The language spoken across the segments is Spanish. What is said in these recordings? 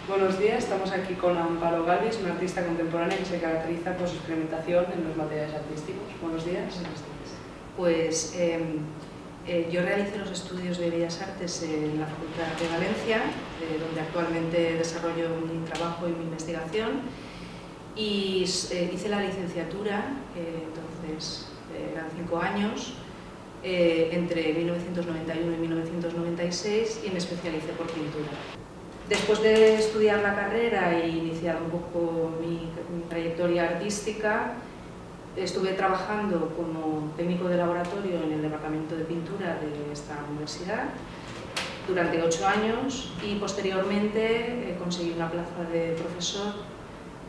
Buenos días, estamos aquí con Amparo Galvis, una artista contemporánea que se caracteriza por su experimentación en los materiales artísticos. Buenos días. Pues yo realicé los estudios de Bellas Artes en la Facultad de Valencia, donde actualmente desarrollo mi trabajo y mi investigación, y hice la licenciatura, entonces eran 5 años, entre 1991 y 1996, y me especialicé por pintura. Después de estudiar la carrera e iniciar un poco mi trayectoria artística, estuve trabajando como técnico de laboratorio en el departamento de pintura de esta universidad durante 8 años y posteriormente conseguí una plaza de profesor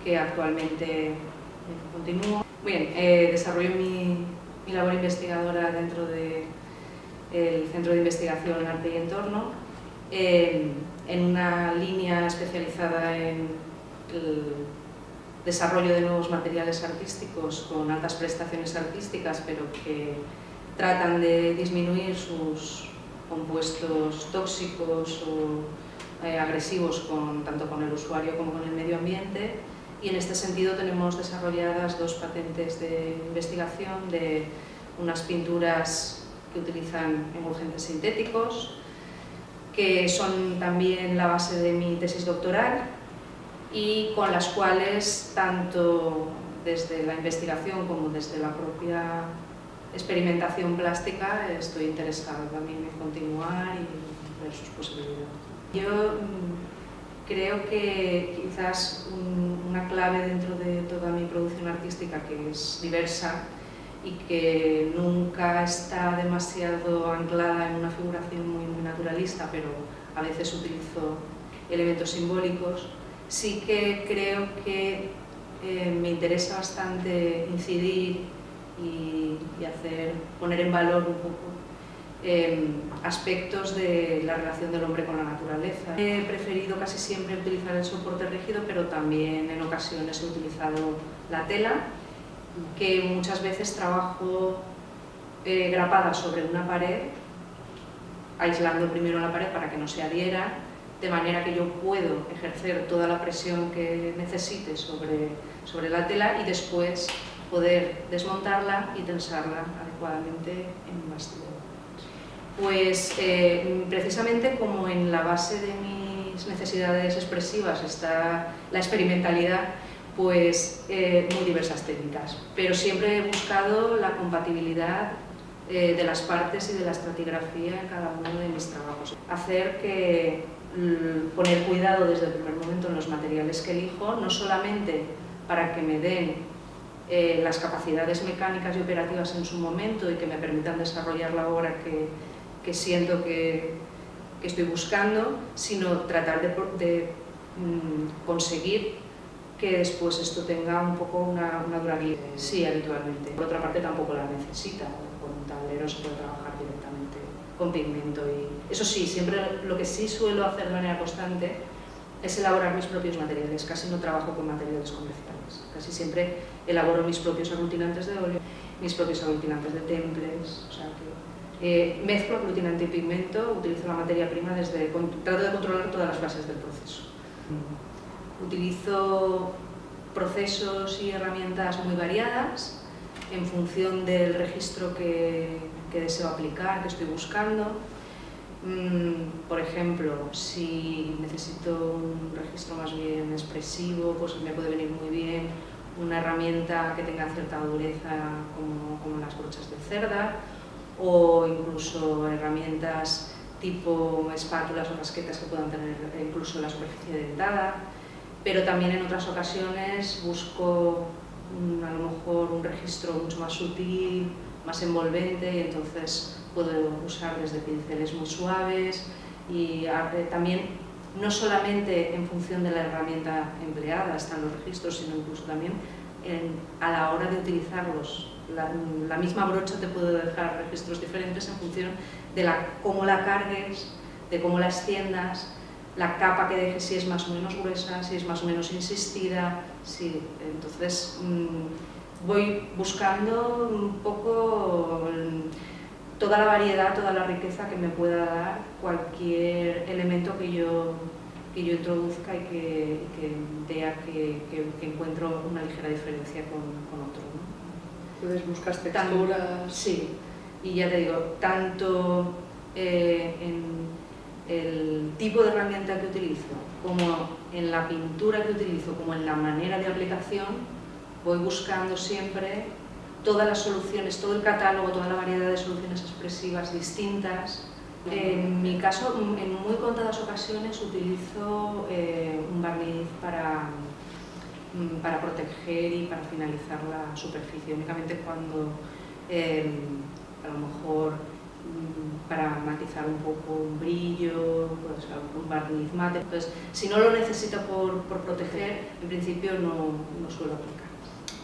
que actualmente continúo. Bien, desarrollo mi labor investigadora dentro del Centro de Investigación Arte y Entorno, en una línea especializada en el desarrollo de nuevos materiales artísticos con altas prestaciones artísticas, pero que tratan de disminuir sus compuestos tóxicos o agresivos tanto con el usuario como con el medio ambiente. Y en este sentido tenemos desarrolladas 2 patentes de investigación de unas pinturas que utilizan emulgentes sintéticos, que son también la base de mi tesis doctoral y con las cuales, tanto desde la investigación como desde la propia experimentación plástica, estoy interesada también en continuar y ver sus posibilidades. Yo creo que quizás una clave dentro de toda mi producción artística, que es diversa y que nunca está demasiado anclada en una figuración muy naturalista, pero a veces utilizo elementos simbólicos, sí que creo que me interesa bastante incidir y poner en valor un poco aspectos de la relación del hombre con la naturaleza. He preferido casi siempre utilizar el soporte rígido, pero también en ocasiones he utilizado la tela, que muchas veces trabajo grapada sobre una pared, aislando primero la pared para que no se adhiera, de manera que yo puedo ejercer toda la presión que necesite sobre la tela y después poder desmontarla y tensarla adecuadamente en un bastidor. Pues precisamente como en la base de mis necesidades expresivas está la experimentalidad, pues muy diversas técnicas, pero siempre he buscado la compatibilidad de las partes y de la estratigrafía en cada uno de mis trabajos. Poner cuidado desde el primer momento en los materiales que elijo, no solamente para que me den las capacidades mecánicas y operativas en su momento y que me permitan desarrollar la obra que siento que estoy buscando, sino tratar de conseguir que después esto tenga un poco una durabilidad. Sí, habitualmente. Por otra parte, tampoco la necesita. Con un tablero se puede trabajar directamente con pigmento. Y eso sí, siempre lo que sí suelo hacer de manera constante es elaborar mis propios materiales. Casi no trabajo con materiales comerciales. Casi siempre elaboro mis propios aglutinantes de óleo, mis propios aglutinantes de temples. O sea que mezclo aglutinante y pigmento, utilizo la materia prima trato de controlar todas las fases del proceso. Utilizo procesos y herramientas muy variadas en función del registro que deseo aplicar, que estoy buscando. Por ejemplo, si necesito un registro más bien expresivo, pues me puede venir muy bien una herramienta que tenga cierta dureza como las brochas de cerda, o incluso herramientas tipo espátulas o casquetas que puedan tener incluso la superficie dentada. Pero también en otras ocasiones busco a lo mejor un registro mucho más sutil, más envolvente, y entonces puedo usar desde pinceles muy suaves y también no solamente en función de la herramienta empleada están los registros, sino incluso también a la hora de utilizarlos. La misma brocha te puede dejar registros diferentes en función de cómo la cargues, de cómo la extiendas, la capa que dejes, si es más o menos gruesa, si es más o menos insistida. Entonces voy buscando un poco toda la variedad, toda la riqueza que me pueda dar cualquier elemento que yo yo introduzca y que vea que encuentro una ligera diferencia con otro, ¿no? Entonces buscas texturas... Sí, y ya te digo, tanto en el tipo de herramienta que utilizo, como en la pintura que utilizo, como en la manera de aplicación, voy buscando siempre todas las soluciones, todo el catálogo, toda la variedad de soluciones expresivas distintas. En mi caso, en muy contadas ocasiones utilizo un barniz para proteger y para finalizar la superficie, únicamente cuando a lo mejor para matizar un poco un brillo, pues, un barniz mate. Entonces, si no lo necesito por proteger, en principio no suelo aplicar.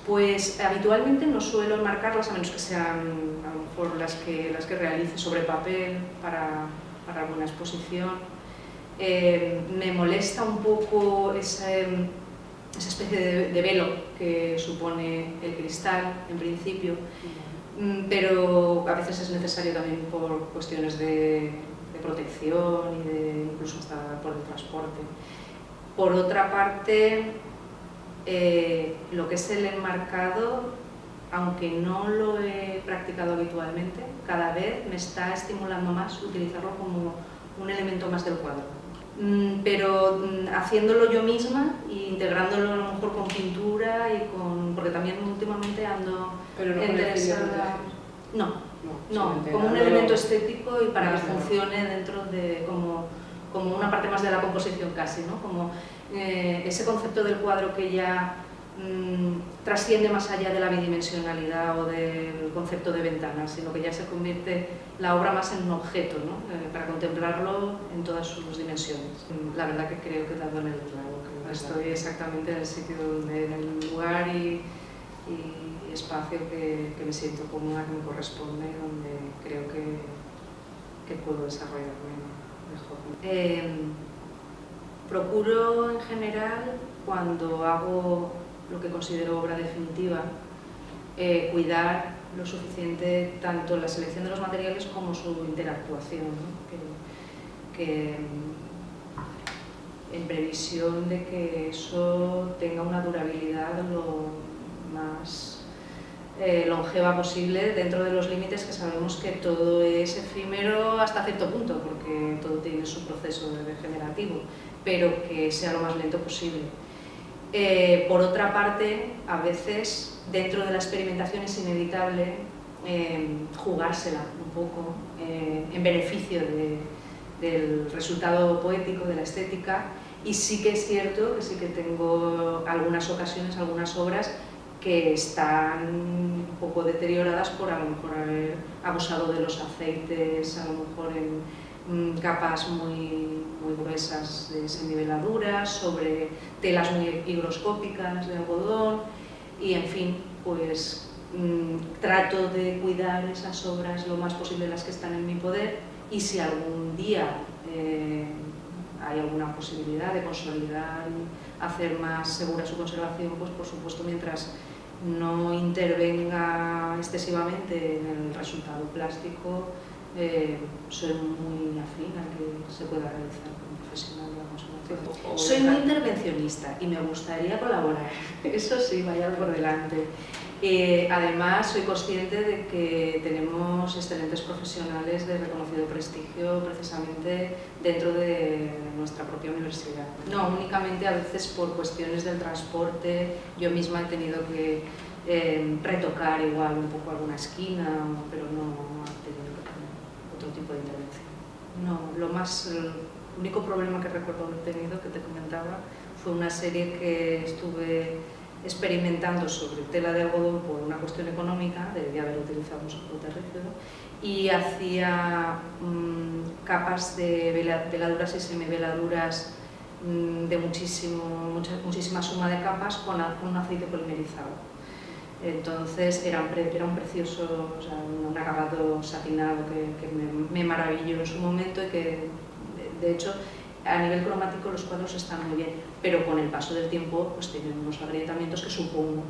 Pues habitualmente no suelo enmarcarlas, a menos que sean a lo mejor las que realice sobre papel para alguna exposición. Me molesta un poco esa especie de velo que supone el cristal, en principio, pero a veces es necesario también por cuestiones de protección y incluso hasta por el transporte. Por otra parte, lo que es el enmarcado, aunque no lo he practicado habitualmente, cada vez me está estimulando más utilizarlo como un elemento más del cuadro. Pero haciéndolo yo misma e integrándolo a lo mejor con pintura y porque también últimamente ando interesada. No, como un elemento estético y para que funcione dentro de como una parte más de la composición casi, ¿no? Como ese concepto del cuadro que ya trasciende más allá de la bidimensionalidad o del concepto de ventana, sino que ya se convierte la obra más en un objeto, ¿no? Para contemplarlo en todas sus dimensiones. La verdad que creo que he dado en el clavo, que estoy exactamente en el sitio en el lugar y espacio que me siento cómoda, que me corresponde, donde creo que puedo desarrollarme mejor. Procuro en general, cuando hago lo que considero obra definitiva, cuidar lo suficiente tanto la selección de los materiales como su interactuación, ¿no? que en previsión de que eso tenga una durabilidad lo más longeva posible, dentro de los límites que sabemos que todo es efímero hasta cierto punto, porque todo tiene su proceso degenerativo, pero que sea lo más lento posible. Por otra parte, a veces dentro de la experimentación es inevitable jugársela un poco en beneficio del resultado poético, de la estética, y sí que es cierto que sí que tengo algunas ocasiones, algunas obras que están un poco deterioradas por a lo mejor haber abusado de los aceites, a lo mejor en capas muy gruesas de semiveladuras, sobre telas muy higroscópicas de algodón, y en fin, pues trato de cuidar esas obras lo más posible, las que están en mi poder, y si algún día hay alguna posibilidad de consolidar y hacer más segura su conservación, pues por supuesto, mientras no intervenga excesivamente en el resultado plástico, soy muy afín a que se pueda realizar como profesional de la conservación. Soy muy intervencionista y me gustaría colaborar, eso sí, vaya por delante. Además, soy consciente de que tenemos excelentes profesionales de reconocido prestigio precisamente dentro de nuestra propia universidad. No únicamente a veces por cuestiones del transporte, yo misma he tenido que retocar igual un poco alguna esquina, pero no he tenido que tener otro tipo de intervención. No, el único problema que recuerdo haber tenido, que te comentaba, fue una serie que estuve experimentando sobre tela de algodón por una cuestión económica, debía haber utilizado un soporterrígeno, y hacía capas de veladuras y semiveladuras de muchísima suma de capas con un aceite polimerizado. Entonces era un precioso, o sea, un acabado satinado que me maravilló en su momento, y que de hecho a nivel cromático los cuadros están muy bien, pero con el paso del tiempo pues tienen unos agrietamientos que supongo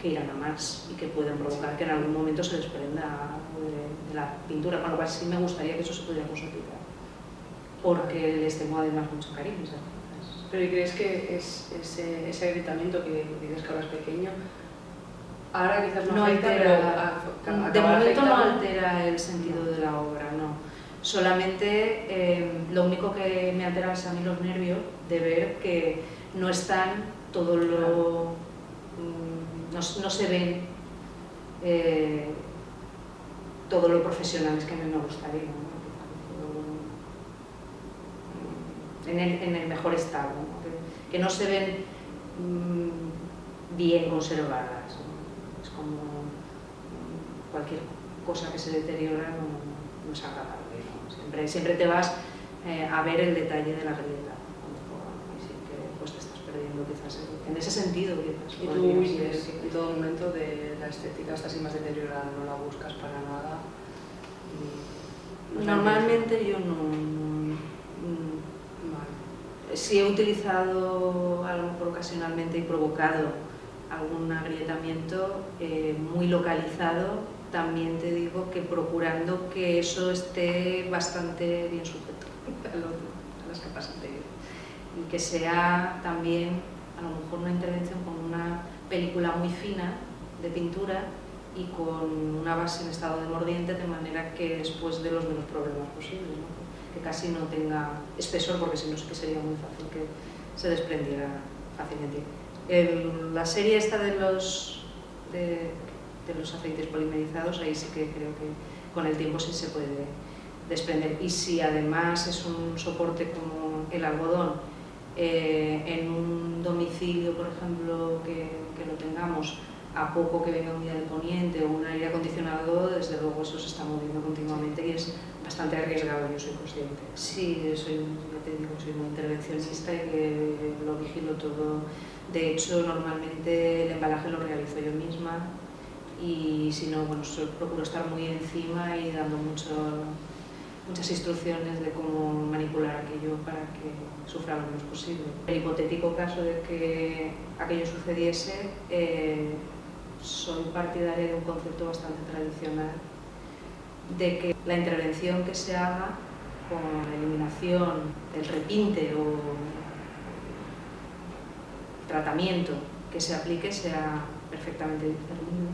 que irán a más y que pueden provocar que en algún momento se desprenda de la pintura, con lo cual sí me gustaría que eso se pudiera consolidar, porque les tengo además mucho cariño, ¿sabes? Pero ¿y crees que ese agrietamiento que dices que ahora es pequeño, ahora quizás no afecta, altera, pero de momento no altera el sentido de la obra, no. Solamente lo único que me altera es a mí los nervios de ver que no están todo lo... no se ven todo lo profesionales que a mí me gustaría, ¿no? En el mejor estado, ¿no? Que no se ven bien conservadas, ¿no? Es como cualquier cosa que se deteriora no es agradable, ¿no? Siempre te vas a ver el detalle de la grieta, ¿no? Y sí que pues te estás perdiendo quizás en ese sentido. Y tú huyes en todo momento de la estética, está así más deteriorada, no la buscas para nada. Normalmente yo no. Si he utilizado a lo mejor ocasionalmente y provocado algún agrietamiento muy localizado, también te digo que procurando que eso esté bastante bien sujeto a las capas anteriores y que sea también a lo mejor una intervención con una película muy fina de pintura y con una base en estado de mordiente, de manera que después de los menos problemas posibles, ¿no? Que casi no tenga espesor, porque si no sí que sería muy fácil que se desprendiera fácilmente. La serie esta de los aceites polimerizados, ahí sí que creo que con el tiempo sí se puede desprender. Y si además es un soporte como el algodón, en un domicilio, por ejemplo, que lo tengamos a poco que venga un día de poniente o un aire acondicionado, desde luego eso se está moviendo continuamente y es bastante arriesgado, yo soy consciente. Sí, ya te digo, soy muy intervencionista y que lo vigilo todo. De hecho, normalmente el embalaje lo realizo yo misma y si no, bueno, procuro estar muy encima y dando muchas instrucciones de cómo manipular aquello para que sufra lo menos posible. En el hipotético caso de que aquello sucediese, soy partidaria de un concepto bastante tradicional de que la intervención que se haga con la eliminación del repinte o tratamiento que se aplique sea perfectamente discernible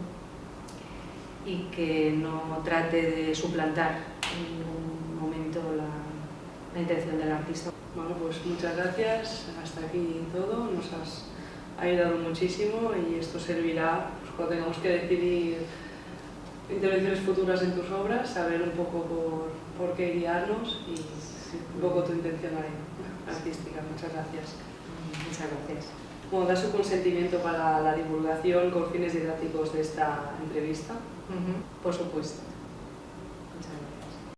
y que no trate de suplantar en ningún momento la intención del artista. Bueno, pues muchas gracias, hasta aquí todo, nos has ayudado muchísimo y esto servirá pues, cuando tengamos que decidir intervenciones futuras en tus obras, saber un poco por qué guiarnos y un poco tu intención artística. Muchas gracias. Muchas gracias. Bueno, ¿da su consentimiento para la divulgación con fines didácticos de esta entrevista? Por supuesto. Muchas gracias.